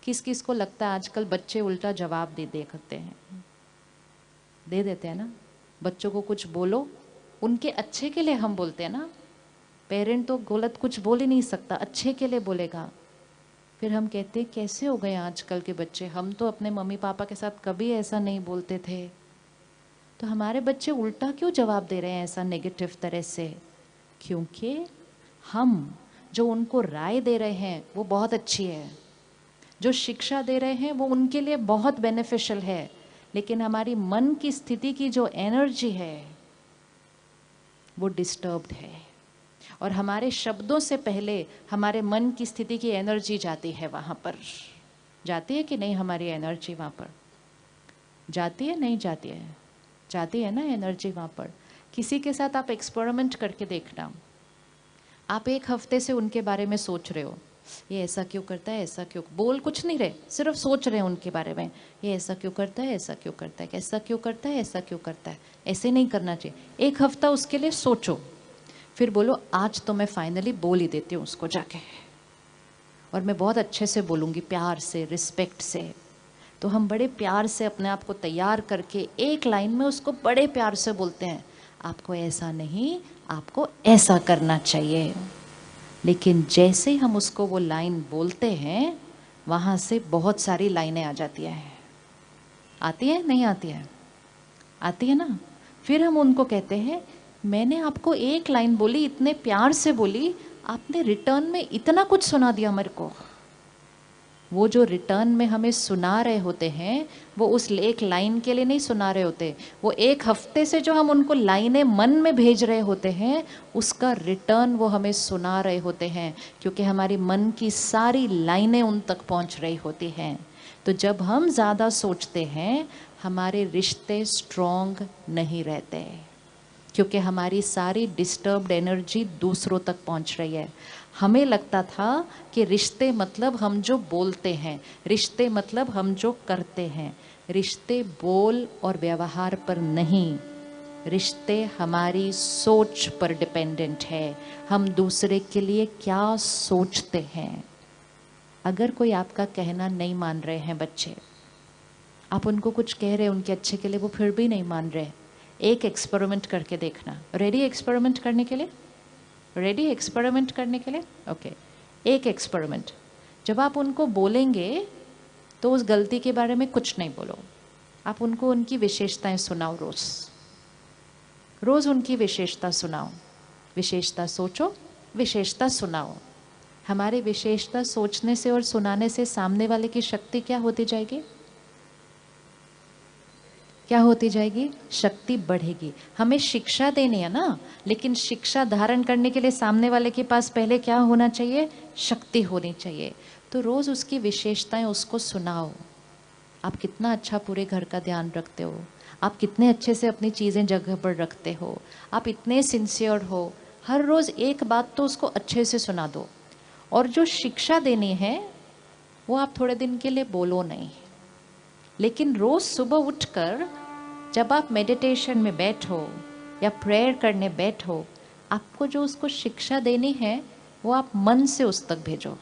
किस किस को लगता है आजकल बच्चे उल्टा जवाब दे देखते हैं, दे देते हैं ना। बच्चों को कुछ बोलो, उनके अच्छे के लिए हम बोलते हैं ना। पेरेंट तो गलत कुछ बोल ही नहीं सकता, अच्छे के लिए बोलेगा। फिर हम कहते हैं कैसे हो गए आजकल के बच्चे, हम तो अपने मम्मी पापा के साथ कभी ऐसा नहीं बोलते थे। तो हमारे बच्चे उल्टा क्यों जवाब दे रहे हैं ऐसा नेगेटिव तरह से? क्योंकि हम जो उनको राय दे रहे हैं वो बहुत अच्छी है, जो शिक्षा दे रहे हैं वो उनके लिए बहुत बेनिफिशियल है, लेकिन हमारी मन की स्थिति की जो एनर्जी है वो डिस्टर्ब्ड है। और हमारे शब्दों से पहले हमारे मन की स्थिति की एनर्जी जाती है वहाँ पर। जाती है कि नहीं? हमारी एनर्जी वहाँ पर जाती है, नहीं जाती है? जाती है ना एनर्जी वहाँ पर। किसी के साथ आप एक्सपेरिमेंट करके देखना, आप एक हफ्ते से उनके बारे में सोच रहे हो, ये ऐसा क्यों करता है, ऐसा क्यों, बोल कुछ नहीं रहे, सिर्फ सोच रहे हैं उनके बारे में, ये ऐसा क्यों करता है, ऐसा क्यों करता है, ऐसा क्यों करता है, ऐसा क्यों करता है, ऐसे नहीं करना चाहिए। एक हफ्ता उसके लिए सोचो, फिर बोलो आज तो मैं फाइनली बोल ही देती हूँ उसको जाके, और मैं बहुत अच्छे से बोलूँगी, प्यार से, रिस्पेक्ट से। तो हम बड़े प्यार से अपने आप को तैयार करके एक लाइन में उसको बड़े प्यार से बोलते हैं, आपको ऐसा नहीं, आपको ऐसा करना चाहिए। लेकिन जैसे ही हम उसको वो लाइन बोलते हैं, वहाँ से बहुत सारी लाइनें आ जाती हैं। आती है नहीं आती है? आती है ना। फिर हम उनको कहते हैं मैंने आपको एक लाइन बोली, इतने प्यार से बोली, आपने रिटर्न में इतना कुछ सुना दिया मेरे को। वो जो रिटर्न में हमें सुना रहे होते हैं वो उस एक लाइन के लिए नहीं सुना रहे होते, वो एक हफ्ते से जो हम उनको लाइनें मन में भेज रहे होते हैं उसका रिटर्न वो हमें सुना रहे होते हैं, क्योंकि हमारी मन की सारी लाइनें उन तक पहुंच रही होती हैं। तो जब हम ज़्यादा सोचते हैं हमारे रिश्ते स्ट्रॉन्ग नहीं रहते, क्योंकि हमारी सारी डिस्टर्ब्ड एनर्जी दूसरों तक पहुंच रही है। हमें लगता था कि रिश्ते मतलब हम जो बोलते हैं, रिश्ते मतलब हम जो करते हैं। रिश्ते बोल और व्यवहार पर नहीं, रिश्ते हमारी सोच पर डिपेंडेंट है। हम दूसरे के लिए क्या सोचते हैं। अगर कोई आपका कहना नहीं मान रहे हैं बच्चे, आप उनको कुछ कह रहे हैं उनके अच्छे के लिए, वो फिर भी नहीं मान रहे, एक एक्सपेरिमेंट करके देखना। रेडी एक्सपेरिमेंट करने के लिए? रेडी एक्सपेरिमेंट करने के लिए? ओके। एक एक्सपेरिमेंट, जब आप उनको बोलेंगे तो उस गलती के बारे में कुछ नहीं बोलो, आप उनको उनकी विशेषताएं सुनाओ। रोज रोज उनकी विशेषता सुनाओ, विशेषता सोचो, विशेषता सुनाओ। हमारी विशेषता सोचने से और सुनाने से सामने वाले की शक्ति क्या होती जाएगी? क्या होती जाएगी? शक्ति बढ़ेगी। हमें शिक्षा देनी है ना, लेकिन शिक्षा धारण करने के लिए सामने वाले के पास पहले क्या होना चाहिए? शक्ति होनी चाहिए। तो रोज उसकी विशेषताएं उसको सुनाओ। आप कितना अच्छा पूरे घर का ध्यान रखते हो, आप कितने अच्छे से अपनी चीज़ें जगह पर रखते हो, आप इतने सिंसियर हो। हर रोज़ एक बात तो उसको अच्छे से सुना दो। और जो शिक्षा देनी है वो आप थोड़े दिन के लिए बोलो नहीं, लेकिन रोज़ सुबह उठकर जब आप मेडिटेशन में बैठो या प्रेयर करने बैठो, आपको जो उसको शिक्षा देनी है वो आप मन से उस तक भेजो,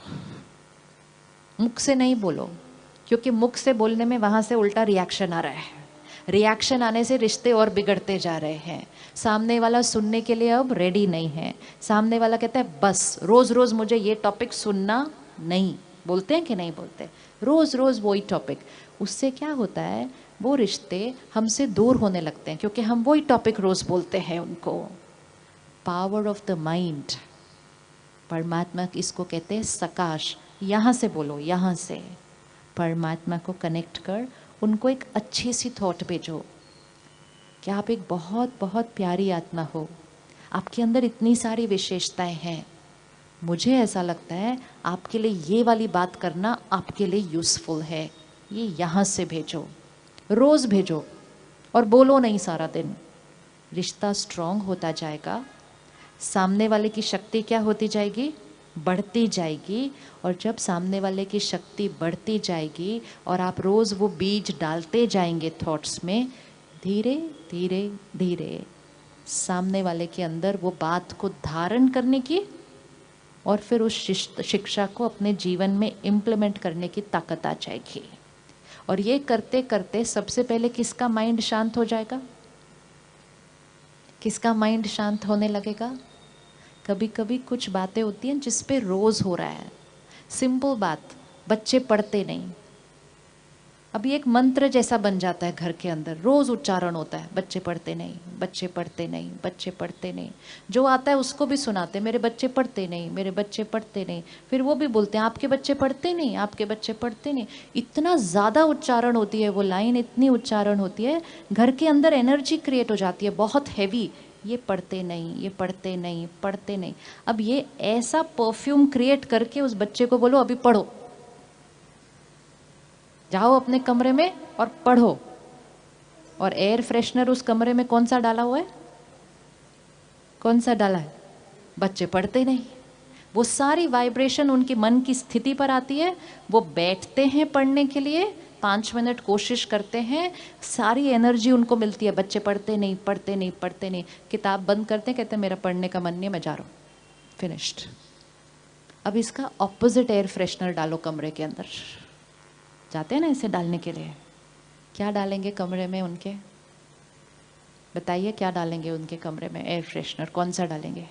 मुख से नहीं बोलो। क्योंकि मुख से बोलने में वहाँ से उल्टा रिएक्शन आ रहा है, रिएक्शन आने से रिश्ते और बिगड़ते जा रहे हैं। सामने वाला सुनने के लिए अब रेडी नहीं है। सामने वाला कहता है बस रोज़ रोज़ मुझे ये टॉपिक सुनना नहीं। बोलते हैं कि नहीं बोलते? रोज़ रोज़ वही टॉपिक। उससे क्या होता है, वो रिश्ते हमसे दूर होने लगते हैं, क्योंकि हम वही टॉपिक रोज़ बोलते हैं उनको। पावर ऑफ द माइंड, परमात्मा इसको कहते हैं सकाश। यहाँ से बोलो, यहाँ से परमात्मा को कनेक्ट कर उनको एक अच्छी सी थॉट भेजो कि आप एक बहुत बहुत प्यारी आत्मा हो, आपके अंदर इतनी सारी विशेषताएं हैं। मुझे ऐसा लगता है आपके लिए ये वाली बात करना आपके लिए यूज़फुल है। ये यहाँ से भेजो, रोज़ भेजो और बोलो नहीं सारा दिन। रिश्ता स्ट्रॉन्ग होता जाएगा, सामने वाले की शक्ति क्या होती जाएगी? बढ़ती जाएगी। और जब सामने वाले की शक्ति बढ़ती जाएगी और आप रोज़ वो बीज डालते जाएंगे थॉट्स में, धीरे धीरे धीरे सामने वाले के अंदर वो बात को धारण करने की और फिर उस शिक्षा को अपने जीवन में इम्प्लीमेंट करने की ताकत आ जाएगी। और ये करते करते सबसे पहले किसका माइंड शांत हो जाएगा? किसका माइंड शांत होने लगेगा? कभी कभी कुछ बातें होती हैं जिस पे रोज हो रहा है, सिंपल बात, बच्चे पढ़ते नहीं। अब ये एक मंत्र जैसा बन जाता है घर के अंदर, रोज उच्चारण होता है, बच्चे पढ़ते नहीं, बच्चे पढ़ते नहीं, बच्चे पढ़ते नहीं। जो आता है उसको भी सुनाते, मेरे बच्चे पढ़ते नहीं, मेरे बच्चे पढ़ते नहीं। फिर वो भी बोलते हैं आपके बच्चे पढ़ते नहीं, आपके बच्चे पढ़ते नहीं। इतना ज़्यादा उच्चारण होती है वो लाइन, इतनी उच्चारण होती है, घर के अंदर एनर्जी क्रिएट हो जाती है बहुत हैवी। ये पढ़ते नहीं, ये पढ़ते नहीं, पढ़ते नहीं। अब ये ऐसा परफ्यूम क्रिएट करके उस बच्चे को बोलो अभी पढ़ो, जाओ अपने कमरे में और पढ़ो। और एयर फ्रेशनर उस कमरे में कौन सा डाला हुआ है? कौन सा डाला है? बच्चे पढ़ते नहीं। वो सारी वाइब्रेशन उनकी मन की स्थिति पर आती है, वो बैठते हैं पढ़ने के लिए, 5 मिनट कोशिश करते हैं, सारी एनर्जी उनको मिलती है, बच्चे पढ़ते नहीं, पढ़ते नहीं, पढ़ते नहीं। किताब बंद करते हैं, कहते हैं मेरा पढ़ने का मन नहीं, मैं जा रहा हूँ, फिनिश्ड। अब इसका ऑपोजिट एयर फ्रेशनर डालो कमरे के अंदर। जाते हैं ना इसे डालने के लिए, क्या डालेंगे कमरे में उनके? बताइए क्या डालेंगे उनके कमरे में? एयर फ्रेशनर कौन सा डालेंगे?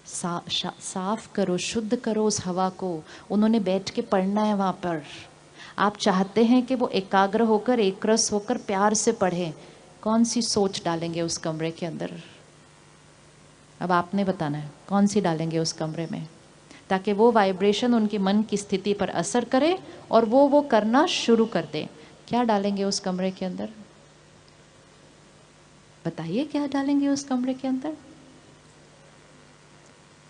साफ करो, शुद्ध करो उस हवा को। उन्होंने बैठ के पढ़ना है वहाँ पर। आप चाहते हैं कि वो एकाग्र होकर, एक रस होकर प्यार से पढ़ें। कौन सी सोच डालेंगे उस कमरे के अंदर? अब आपने बताना है कौन सी डालेंगे उस कमरे में, ताकि वो वाइब्रेशन उनके मन की स्थिति पर असर करे और वो करना शुरू कर दे। क्या डालेंगे उस कमरे के अंदर? बताइए क्या डालेंगे उस कमरे के अंदर?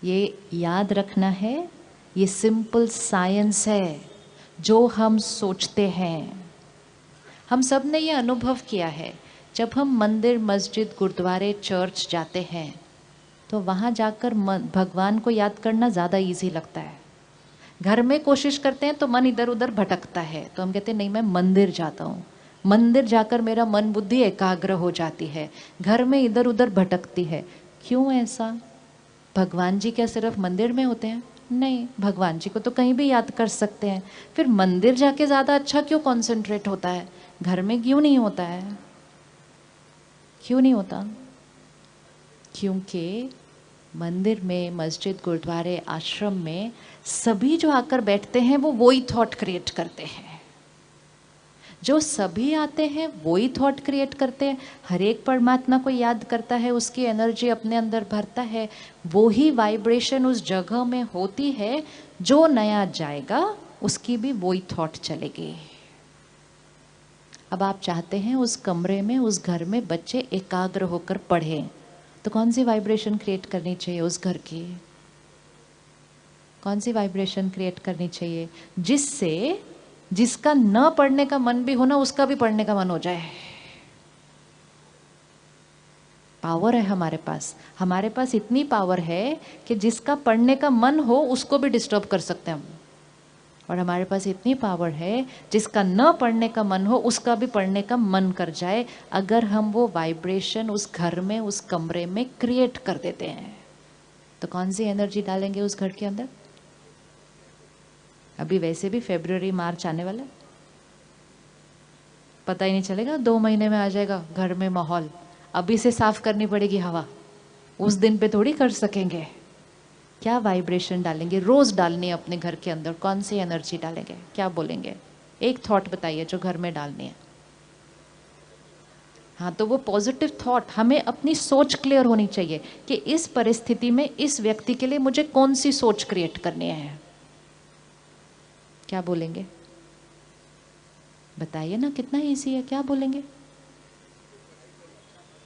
ये याद रखना है, ये सिंपल साइंस है। जो हम सोचते हैं, हम सब ने ये अनुभव किया है, जब हम मंदिर, मस्जिद, गुरुद्वारे, चर्च जाते हैं तो वहाँ जाकर भगवान को याद करना ज़्यादा इजी लगता है। घर में कोशिश करते हैं तो मन इधर उधर भटकता है, तो हम कहते हैं नहीं मैं मंदिर जाता हूँ, मंदिर जाकर मेरा मन बुद्धि एकाग्र हो जाती है, घर में इधर उधर भटकती है। क्यों ऐसा? भगवान जी क्या सिर्फ मंदिर में होते हैं? नहीं, भगवान जी को तो कहीं भी याद कर सकते हैं। फिर मंदिर जाके ज़्यादा अच्छा क्यों कॉन्सेंट्रेट होता है, घर में क्यों नहीं होता है? क्यों नहीं होता? क्योंकि मंदिर में, मस्जिद, गुरुद्वारे, आश्रम में सभी जो आकर बैठते हैं वो वही थॉट क्रिएट करते हैं। जो सभी आते हैं वही थॉट क्रिएट करते हैं। हर एक परमात्मा को याद करता है, उसकी एनर्जी अपने अंदर भरता है, वो ही वाइब्रेशन उस जगह में होती है। जो नया जाएगा उसकी भी वही थॉट चलेगी। अब आप चाहते हैं उस कमरे में, उस घर में बच्चे एकाग्र होकर पढ़ें, तो कौन सी वाइब्रेशन क्रिएट करनी चाहिए उस घर की? कौन सी वाइब्रेशन क्रिएट करनी चाहिए जिससे जिसका न पढ़ने का मन भी हो ना, उसका भी पढ़ने का मन हो जाए? पावर है हमारे पास इतनी पावर है कि जिसका पढ़ने का मन हो उसको भी डिस्टर्ब कर सकते हैं हम। और हमारे पास इतनी पावर है जिसका न पढ़ने का मन हो उसका भी पढ़ने का मन कर जाए, अगर हम वो वाइब्रेशन उस घर में, उस कमरे में क्रिएट कर देते हैं। तो कौन सी एनर्जी डालेंगे उस घर के अंदर? अभी वैसे भी फरवरी मार्च आने वाला है, पता ही नहीं चलेगा, 2 महीने में आ जाएगा घर में माहौल। अभी से साफ करनी पड़ेगी हवा, उस दिन पे थोड़ी कर सकेंगे। क्या वाइब्रेशन डालेंगे? रोज डालनी है अपने घर के अंदर। कौन सी एनर्जी डालेंगे? क्या बोलेंगे? एक थॉट बताइए जो घर में डालनी है। हाँ, तो वो पॉजिटिव थॉट, हमें अपनी सोच क्लियर होनी चाहिए कि इस परिस्थिति में इस व्यक्ति के लिए मुझे कौन सी सोच क्रिएट करनी है। क्या बोलेंगे? बताइए ना, कितना इजी है। क्या बोलेंगे?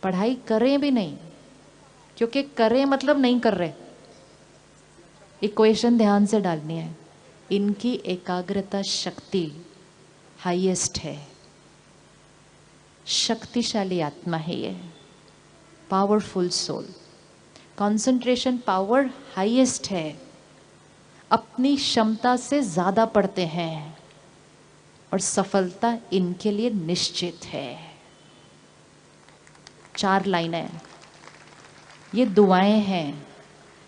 पढ़ाई करें भी नहीं, क्योंकि करें मतलब नहीं कर रहे। इक्वेशन ध्यान से डालनी है। इनकी एकाग्रता शक्ति हाईएस्ट है, शक्तिशाली आत्मा है ये, powerful soul. Concentration power highest है, अपनी क्षमता से ज्यादा पढ़ते हैं और सफलता इनके लिए निश्चित है। 4 लाइनें, ये दुआएं हैं।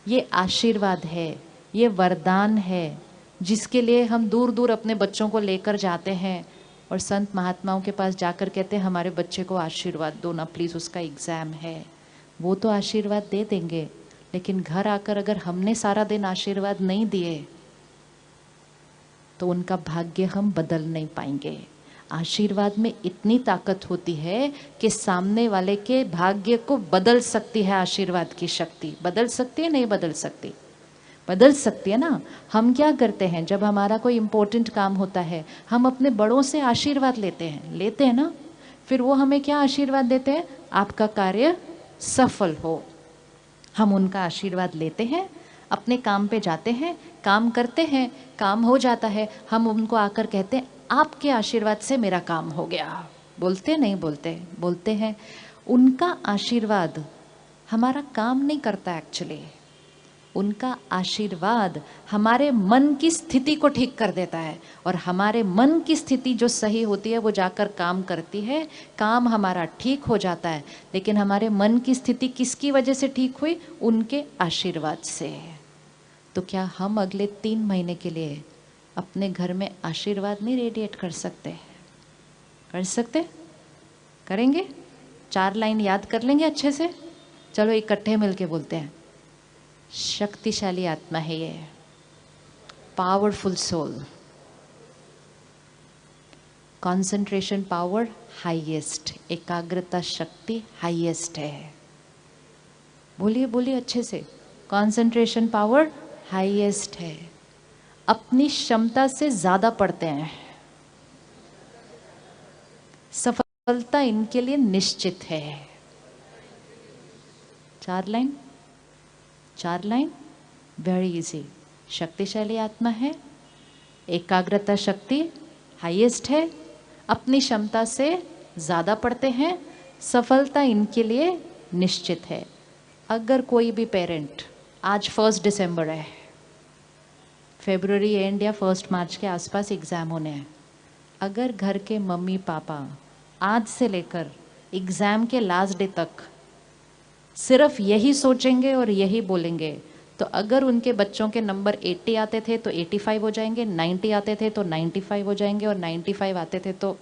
ये आशीर्वाद है, ये वरदान है, जिसके लिए हम दूर दूर अपने बच्चों को लेकर जाते हैं और संत महात्माओं के पास जाकर कहते हैं हमारे बच्चे को आशीर्वाद दो ना प्लीज़, उसका एग्ज़ाम है। वो तो आशीर्वाद दे देंगे, लेकिन घर आकर अगर हमने सारा दिन आशीर्वाद नहीं दिए तो उनका भाग्य हम बदल नहीं पाएंगे। आशीर्वाद में इतनी ताकत होती है कि सामने वाले के भाग्य को बदल सकती है। आशीर्वाद की शक्ति बदल सकती है, नहीं बदल सकती? बदल सकती है ना। हम क्या करते हैं, जब हमारा कोई इम्पोर्टेंट काम होता है हम अपने बड़ों से आशीर्वाद लेते हैं ना। फिर वो हमें क्या आशीर्वाद देते हैं? आपका कार्य सफल हो। हम उनका आशीर्वाद लेते हैं, अपने काम पे जाते हैं, काम करते हैं, काम हो जाता है, हम उनको आकर कहते हैं आपके आशीर्वाद से मेरा काम हो गया। बोलते नहीं बोलते? बोलते हैं। उनका आशीर्वाद हमारा काम नहीं करता एक्चुअली। उनका आशीर्वाद हमारे मन की स्थिति को ठीक कर देता है, और हमारे मन की स्थिति जो सही होती है वो जाकर काम करती है, काम हमारा ठीक हो जाता है। लेकिन हमारे मन की स्थिति किसकी वजह से ठीक हुई? उनके आशीर्वाद से। तो क्या हम अगले 3 महीने के लिए अपने घर में आशीर्वाद नहीं रेडिएट कर सकते? कर सकते? करेंगे? 4 लाइन याद कर लेंगे अच्छे से? चलो इकट्ठे मिलके बोलते हैं। शक्तिशाली आत्मा है ये, powerful soul, concentration power highest, एकाग्रता शक्ति हाईएस्ट है। बोलिए बोलिए अच्छे से। कंसंट्रेशन पावर हाईएस्ट है। अपनी क्षमता से ज्यादा पढ़ते हैं। सफलता इनके लिए निश्चित है। 4 लाइन, 4 लाइन, वेरी इजी। शक्तिशाली आत्मा है, एकाग्रता शक्ति हाईएस्ट है, अपनी क्षमता से ज़्यादा पढ़ते हैं, सफलता इनके लिए निश्चित है। अगर कोई भी पेरेंट, आज 1 दिसंबर है, फरवरी एंड या 1 मार्च के आसपास एग्ज़ाम होने हैं, अगर घर के मम्मी पापा आज से लेकर एग्ज़ाम के लास्ट डे तक सिर्फ यही सोचेंगे और यही बोलेंगे, तो अगर उनके बच्चों के नंबर 80 आते थे तो 85 हो जाएंगे, 90 आते थे तो 95 हो जाएंगे, और 95 आते थे तो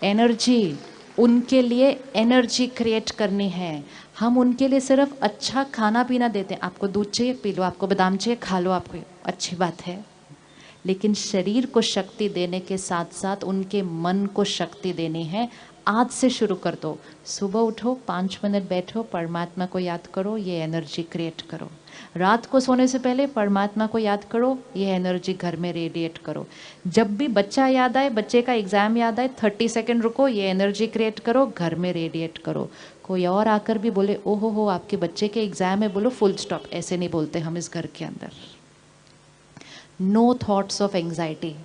एनर्जी, उनके लिए एनर्जी क्रिएट करनी है। हम उनके लिए सिर्फ अच्छा खाना पीना देते हैं। आपको दूध चाहिए पी लो, आपको बादाम चाहिए खा लो, आपको अच्छी बात है। लेकिन शरीर को शक्ति देने के साथ साथ उनके मन को शक्ति देनी है। आज से शुरू कर दो। सुबह उठो, 5 मिनट बैठो, परमात्मा को याद करो, ये एनर्जी क्रिएट करो। रात को सोने से पहले परमात्मा को याद करो, ये एनर्जी घर में रेडिएट करो। जब भी बच्चा याद आए, बच्चे का एग्जाम याद आए, 30 सेकंड रुको, ये एनर्जी क्रिएट करो, घर में रेडिएट करो। कोई और आकर भी बोले ओहो हो आपके बच्चे के एग्जाम है, बोलो फुल स्टॉप। ऐसे नहीं बोलते हम इस घर के अंदर। No thoughts of anxiety,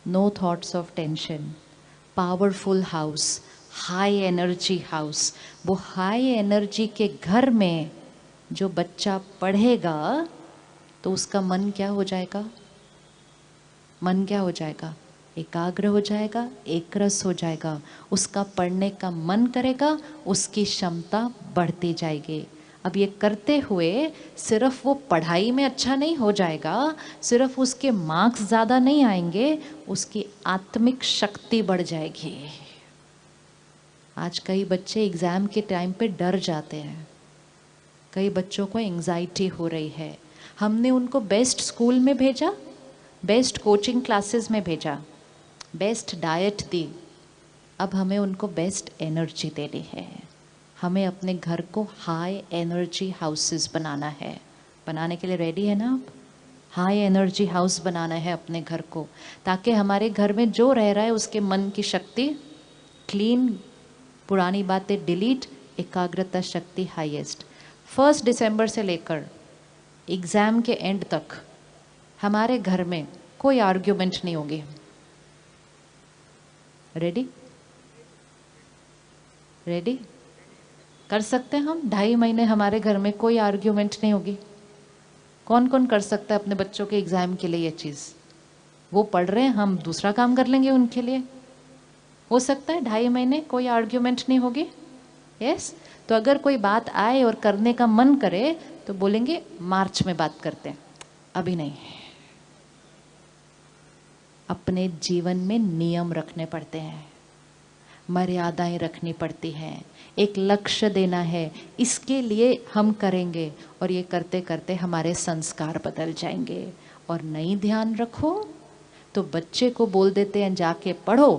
no thoughts of tension. Powerful house, high energy house. वो हाई एनर्जी के घर में जो बच्चा पढ़ेगा तो उसका मन क्या हो जाएगा? मन क्या हो जाएगा? एकाग्र हो जाएगा, एकरस हो जाएगा। उसका पढ़ने का मन करेगा, उसकी क्षमता बढ़ती जाएगी। अब ये करते हुए सिर्फ वो पढ़ाई में अच्छा नहीं हो जाएगा, सिर्फ उसके मार्क्स ज़्यादा नहीं आएंगे, उसकी आत्मिक शक्ति बढ़ जाएगी। आज कई बच्चे एग्ज़ाम के टाइम पे डर जाते हैं, कई बच्चों को एंजाइटी हो रही है। हमने उनको बेस्ट स्कूल में भेजा, बेस्ट कोचिंग क्लासेस में भेजा, बेस्ट डाइट दी। अब हमें उनको बेस्ट एनर्जी देनी है। हमें अपने घर को हाई एनर्जी हाउसेस बनाना है। बनाने के लिए रेडी है ना आप? हाई एनर्जी हाउस बनाना है अपने घर को, ताकि हमारे घर में जो रह रहा है उसके मन की शक्ति क्लीन, पुरानी बातें डिलीट, एकाग्रता शक्ति हाईएस्ट। 1 दिसंबर से लेकर एग्ज़ाम के एंड तक हमारे घर में कोई आर्ग्यूमेंट नहीं होगी। रेडी? रेडी? कर सकते हैं हम? 2.5 महीने हमारे घर में कोई आर्ग्यूमेंट नहीं होगी। कौन कौन कर सकता है अपने बच्चों के एग्ज़ाम के लिए? ये चीज़, वो पढ़ रहे हैं, हम दूसरा काम कर लेंगे उनके लिए। हो सकता है 2.5 महीने कोई आर्ग्यूमेंट नहीं होगी? यस। तो अगर कोई बात आए और करने का मन करे तो बोलेंगे मार्च में बात करते हैं, अभी नहीं। अपने जीवन में नियम रखने पड़ते हैं, मर्यादाएं रखनी पड़ती हैं, एक लक्ष्य देना है, इसके लिए हम करेंगे और ये करते करते हमारे संस्कार बदल जाएंगे। और नहीं ध्यान रखो तो बच्चे को बोल देते हैं जाके पढ़ो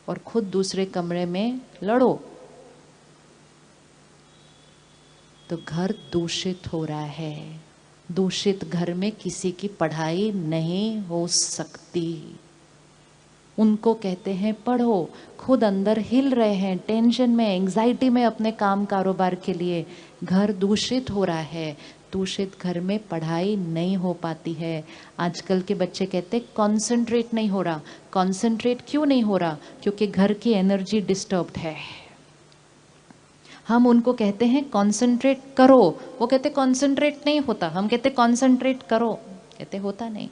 और खुद दूसरे कमरे में लड़ो, तो घर दूषित हो रहा है। दूषित घर में किसी की पढ़ाई नहीं हो सकती। उनको कहते हैं पढ़ो, खुद अंदर हिल रहे हैं, टेंशन में, एंजाइटी में अपने काम कारोबार के लिए, घर दूषित हो रहा है। दूषित घर में पढ़ाई नहीं हो पाती है। आजकल के बच्चे कहते हैं कॉन्सेंट्रेट नहीं हो रहा। कॉन्सेंट्रेट क्यों नहीं हो रहा? क्योंकि घर की एनर्जी डिस्टर्ब्ड है। हम उनको कहते हैं कॉन्सेंट्रेट करो, वो कहते कॉन्सेंट्रेट नहीं होता। हम कहते कॉन्सेंट्रेट करो, कहते होता नहीं।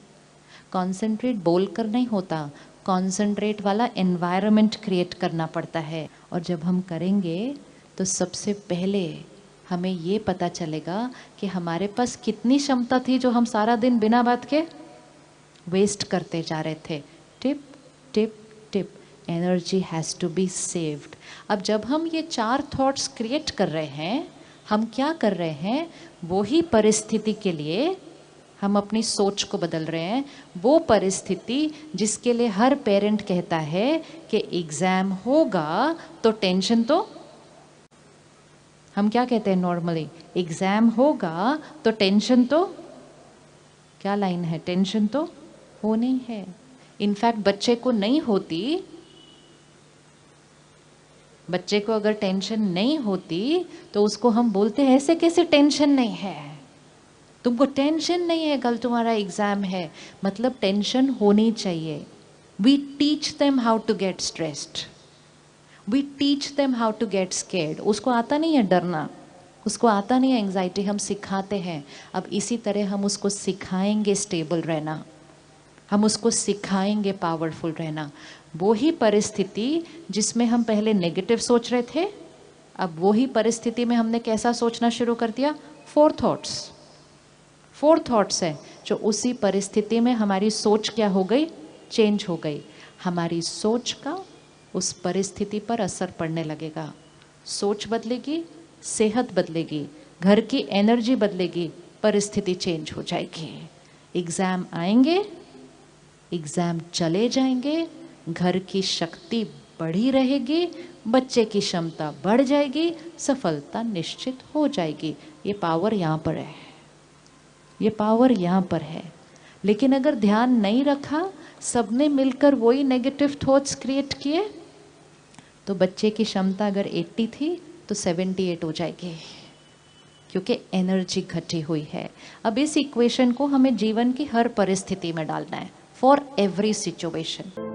कॉन्सेंट्रेट बोलकर नहीं होता, कॉन्सेंट्रेट वाला एनवायरनमेंट क्रिएट करना पड़ता है। और जब हम करेंगे तो सबसे पहले हमें ये पता चलेगा कि हमारे पास कितनी क्षमता थी जो हम सारा दिन बिना बात के वेस्ट करते जा रहे थे। Tip tip tip, energy has to be saved. अब जब हम ये 4 थॉट्स क्रिएट कर रहे हैं, हम क्या कर रहे हैं? वो ही परिस्थिति के लिए हम अपनी सोच को बदल रहे हैं। वो परिस्थिति जिसके लिए हर पेरेंट कहता है कि एग्ज़ाम होगा तो टेंशन तो, हम क्या कहते हैं नॉर्मली, एग्ज़ाम होगा तो टेंशन तो, क्या लाइन है, टेंशन तो होनी है। इनफैक्ट बच्चे को नहीं होती, बच्चे को अगर टेंशन नहीं होती तो उसको हम बोलते हैं ऐसे कैसे टेंशन नहीं है, तुमको टेंशन नहीं है, कल तुम्हारा एग्जाम है। मतलब टेंशन होनी चाहिए। We teach them how to get stressed, we teach them how to get scared. उसको आता नहीं है डरना, उसको आता नहीं है एंग्जाइटी, हम सिखाते हैं। अब इसी तरह हम उसको सिखाएंगे स्टेबल रहना, हम उसको सिखाएंगे पावरफुल रहना। वो ही परिस्थिति जिसमें हम पहले नेगेटिव सोच रहे थे, अब वो ही परिस्थिति में हमने कैसा सोचना शुरू कर दिया? 4 थॉट्स। 4 थॉट्स है जो उसी परिस्थिति में हमारी सोच क्या हो गई? चेंज हो गई। हमारी सोच का उस परिस्थिति पर असर पड़ने लगेगा। सोच बदलेगी, सेहत बदलेगी, घर की एनर्जी बदलेगी, परिस्थिति चेंज हो जाएगी। एग्ज़ाम आएंगे, एग्ज़ाम चले जाएंगे, घर की शक्ति बढ़ी रहेगी, बच्चे की क्षमता बढ़ जाएगी, सफलता निश्चित हो जाएगी। ये पावर यहाँ पर है, ये पावर यहाँ पर है। लेकिन अगर ध्यान नहीं रखा, सबने मिलकर वही नेगेटिव थॉट्स क्रिएट किए, तो बच्चे की क्षमता अगर 80 थी तो 78 हो जाएगी, क्योंकि एनर्जी घटी हुई है। अब इस इक्वेशन को हमें जीवन की हर परिस्थिति में डालना है, फॉर एवरी सिचुएशन।